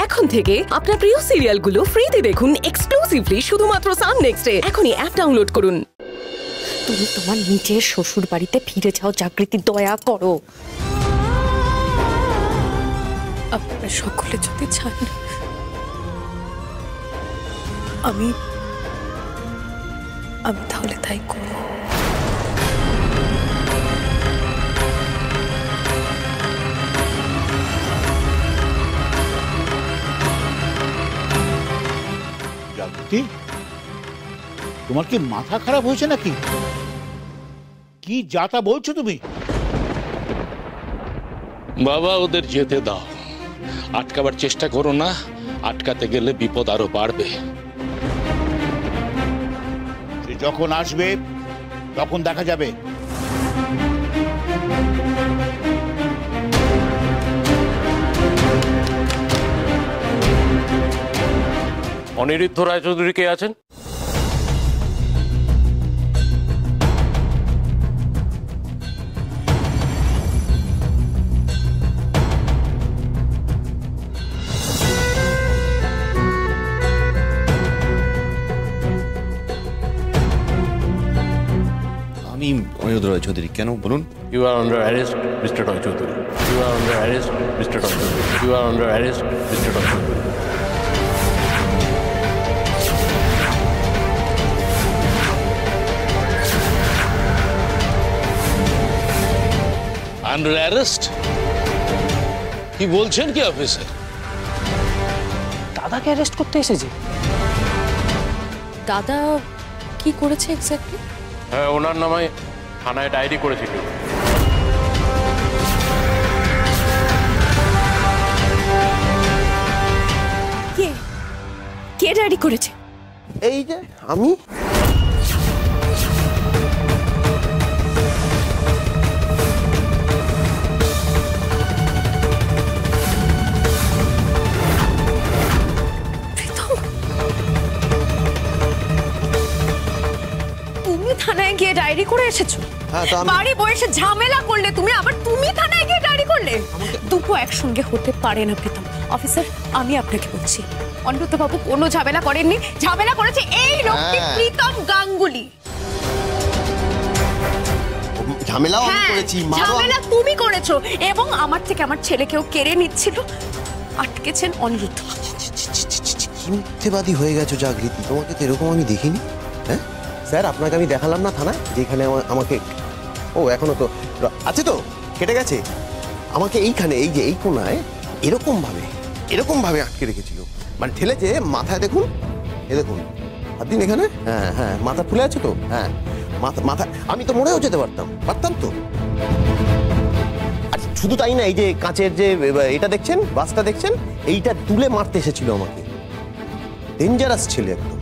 এখন থেকে আপনার প্রিয় সিরিয়ালগুলো ফ্রিতে দেখুন এক্সক্লুসিভলি শুধুমাত্র সান নেক্সটে। এখনই অ্যাপ ডাউনলোড করুন। তুমি তোমার নিজের শ্বশুর বাড়িতে ফিরে যাও জাগৃতি, দয়া করো। আপনারা সকলে যদি চান আমি তাহলে তাই করব। জাগৃতি, তোমার কি মাথা খারাপ হয়েছে নাকি? কি যাতা বলছো তুমি? বাবা, ওদের যেতে দাও, আটকাবার চেষ্টা করো না। আটকাতে গেলে বিপদ আরো বাড়বে। সে যখন আসবে তখন দেখা যাবে। অনিরুদ্ধ রায়চৌধুরী কে আছেন? আমি অনিরুদ্ধ রায়চৌধুরী। কেন বলুন? You are under arrest mister Roychowdhury. You are under arrest mister Roychowdhury. You are under arrest mister Roychowdhury. Under arrest? কি বলছেন কি অফিসার? দাদাকে অ্যারেস্ট করতে এসেছে? দাদা কি করেছে এক্স্যাক্টলি? হ্যাঁ, ওনার নামে থানায় ডায়েরি করেছিল। কে ডায়েরি করেছে? এই যে আমি। থানায় গিয়ে ডায়েরি করে এসেছো? বাড়ি বসে ঝামেলা করলে তুমি, আবার তুমি থানায় গিয়ে ডায়েরি করলে? দুটো একসঙ্গে হতে পারে না প্রীতম। অফিসার, আমি আপনাকে বলছি, অনিরুদ্ধ বাবু কোনো ঝামেলা করেননি। ঝামেলা করেছে এই লোকটি, প্রীতম গাঙ্গুলি। ঝামেলাও আমি করেছি। ঝামেলা তুমি করেছো এবং আমার থেকে আমার ছেলেকেও কেড়ে নিচ্ছিল। আটকেছেন অনিরুদ্ধ। কি মিথ্যেবাদী হয়ে গেছো জাগৃতি, তোমাকে তো এরকম আমি দেখিনি। হ্যাঁ স্যার, আপনাকে আমি দেখালাম না থানায় যেখানে আমাকে, ও এখনো তো আছে, তো কেটে গেছে। আমাকে এইখানে, এই যে এই কোনায় এরকম ভাবে আটকে রেখেছিল, মানে ঠেলেছে। মাথায় দেখুন, এ দেখুন হাত দিন এখানে। হ্যাঁ হ্যাঁ, মাথা ফুলে আছে তো। হ্যাঁ, মাথা আমি তো মরেও যেতে পারতাম তো। আর শুধু তাই না, এই যে কাঁচের যে এটা দেখছেন, বাসটা দেখছেন, এইটা তুলে মারতে এসেছিল আমাকে। ডেঞ্জারাস ছেলে একদম।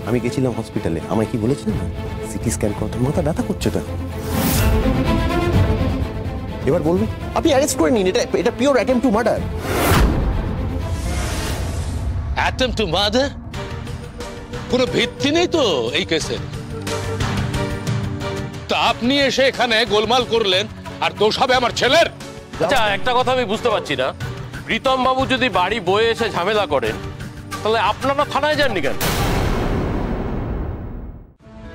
আমি গেছিলাম হসপিটালে, আমায় কি বলেছিলেন না, সিটি স্ক্যান করতে, মাথা ব্যথা করছে তো। এবার বলবেন আপনি অ্যারেস্ট করে নিন, এটা pure attempt to murder. Attempt to murder? কোনো ভিত্তি নেই তো এই কেসের। তা আপনি এসে এখানে গোলমাল করলেন আর দোষ হবে আমার ছেলের। আচ্ছা, একটা কথা আমি বুঝতে পারছি না, প্রীতম বাবু যদি বাড়ি বয়ে এসে ঝামেলা করেন, তাহলে আপনারা থানায় যাননি কেন?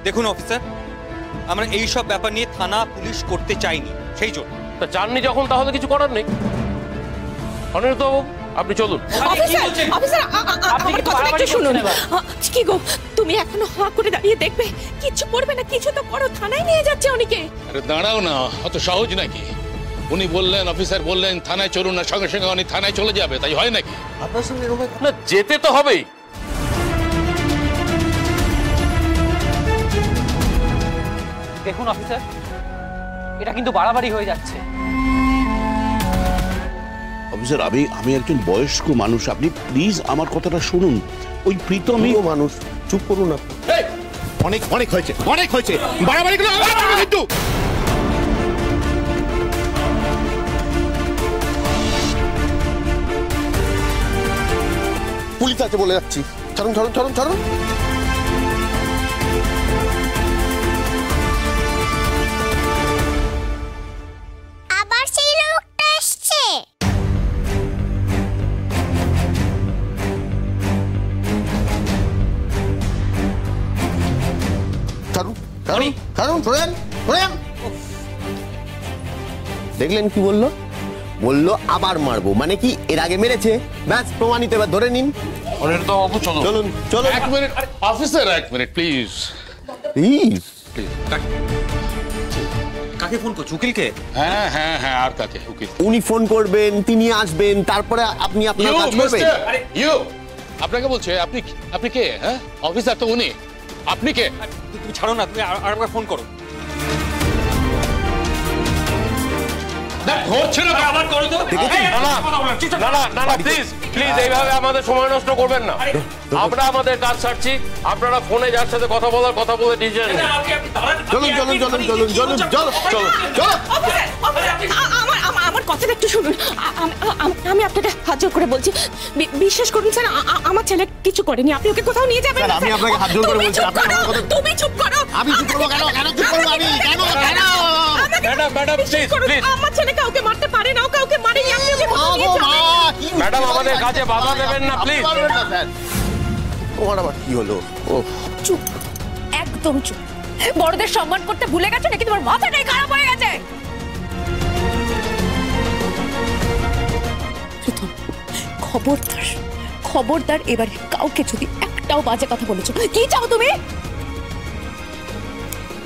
দেখুন অফিসার, আমরা এই সব ব্যাপার নিয়ে থানা পুলিশ করতে চাইনি, সেই জন্য। তা জাননি যখন, তাহলে কিছু করার নেই। অনিরুদ্ধ বাবু, আপনি চলুন। কি গো, তুমি এখনো হাঁ করে দাঁড়িয়ে দেখবে? কিছু করবে না? কিছু তো করো, থানায় নিয়ে যাচ্ছে অনেকে। আরে দাঁড়াও না, অত সহজ নাকি? উনি বললেন, অফিসার বললেন থানায় চলুন না, সঙ্গে সঙ্গে উনি থানায় চলে যাবে, তাই হয় নাকি? আপনার সঙ্গে এরকম না, যেতে তো হবেই। দেখুন অফিসার, এটা কিন্তু বাড়াবাড়ি হয়ে যাচ্ছে। অফিসার, আমি একজন বয়স্ক মানুষ, আপনি প্লিজ আমার কথাটা শুনুন। ওই প্রীতমই মানুষ, চুপ করুন আপনি। অনেক হয়েছে বাড়াবাড়ি করে কিন্তু। পুলিশ আছে বলে যাচ্ছি, ছাড়ুন। আবার সেই লোকটা দেখলেন কি বললো? বললো আবার মারবো, মানে কি এর আগে মেরেছে, ব্যাস প্রমাণিত, এবার ধরে নিন। অনিরুদ্ধবাবু চলুন চলুন চলুন। এক মিনিট অফিসার, এক মিনিট প্লিজ। প্লিজ। কাকে ফোন করছো? উকিলকে? হ্যাঁ হ্যাঁ হ্যাঁ, আর কাকে? উকিল। উনি ফোন করবেন, তিনি আসবেন, তারপরে আপনি আপনার কাজ করবেন। আপনাকে বলছে, আপনি আপনি কে? হ্যাঁ, অফিসার তো উনি, আপনি কে? তুমি ছাড়ো না, তুমি আরেকবার ফোন করো। হচ্ছে না, আবার করো তো। প্লিজ প্লিজ এইভাবে আমাদের সময় নষ্ট করবেন না। আমরা আমাদের কাজ ছাড়ছি, আপনারা ফোনে যার সাথে কথা বলে ডিসিশন নিন। চলুন চলুন চলুন চলুন চলুন চলো চলো চলো। আমার কথাটা একটু শুনুন। আমি আপনাকে হাত জোর করে বলছি, বিশ্বাস করুন স্যার, আমার ছেলে কিছু করেনি। আপনি ওকে কোথাও নিয়ে যাবেন না। আমি আপনাকে হাত জোর করে বলছি, তুমি চুপ করো। আমি চুপ করবো কেন? কেন চুপ করবো আমি? কেন কেন? Madam please please. আমার ছেলে কাউকে মারতে পারে না, কাউকে মারেনি। আপনি ওকে কোথাও নিয়ে যাবেন। ম্যাডাম আমাদের কাজে বাধা দেবেন না প্লিজ। তোমার আবার কি হলো? ও চুপ, একদম চুপ। বড়দের সম্মান করতে ভুলে গেছো নাকি তোমার মাথাটাই খারাপ হয়ে গেছে? খবরদার খবরদার, এবারে কাউকে যদি একটাও বাজে কথা বলেছো। কি চাও তুমি?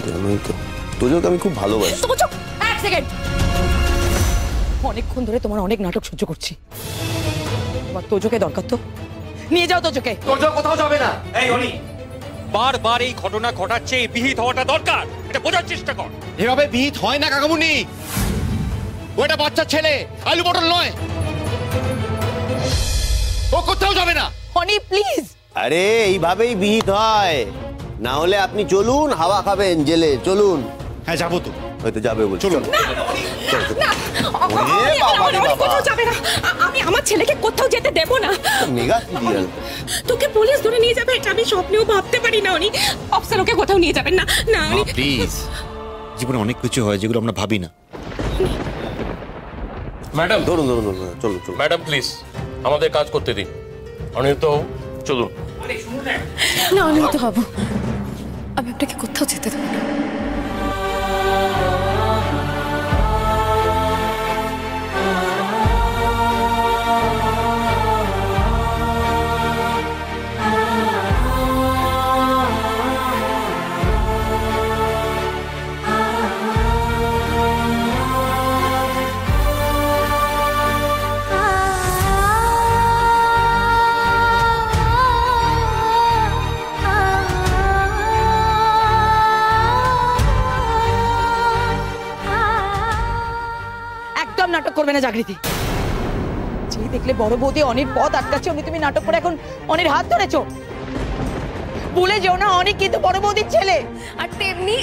জানোই তো তোজোকে আমি খুব ভালোবাসি। তো চুপ, এক সেকেন্ড। অনেকক্ষণ ধরে তোমার অনেক নাটক সহ্য করছি। তোমার তোজোকে দরকার তো নিয়ে যাও তোজোকে। তোজো কোথাও যাবে না। এই অনি, বারবার এই ঘটনা ঘটাচ্ছে, এই বিহিত হওয়াটা দরকার, এটা বোঝার চেষ্টা কর। এভাবে বিহিত হয় না কাকামুনি। ওটা বাচ্চা ছেলে, আলু পটল নয়। ও কোথাও যাবে না। হনি প্লিজ। আরে এইভাবেই বিহিত হয়, না হলে আপনি চলুন, হাওয়া খাবেন জেলে। চলুন। হ্যাঁ যাবো তো। হয়তো যাবে বলছি। চলুন। কোথাও যাবে না। আমি আমার ছেলেকে কোথাও যেতে দেব না। Mega serial. তোকে পুলিশ ধরে নিয়ে যাবে, এটা আমি স্বপ্নেও ভাবতে পারি না। উনি অফিসার ওকে কোথাও নিয়ে যাবেন না। না প্লিজ, জীবনে অনেক কিছু হয় যেগুলো আমরা ভাবি না। ম্যাডাম ধরুন ধরুন ধরুন, চলুন চলুন। ম্যাডাম প্লিজ আমাদের কাজ করতে দিন। অনিরুদ্ধ চলুন। না, আমি তো ভাবো আমি আপনাকে কোথাও যেতে দেবো না। নাটক করবে না জাগৃতি। যে দেখলে বড় বৌদি অনেক পথ আটকাচ্ছে, উনি তুমি নাটক করে এখন অনেক হাত ধরেছো। ভুলে যেও না অনেক কিন্তু বড় বৌদির ছেলে। আর তেমনি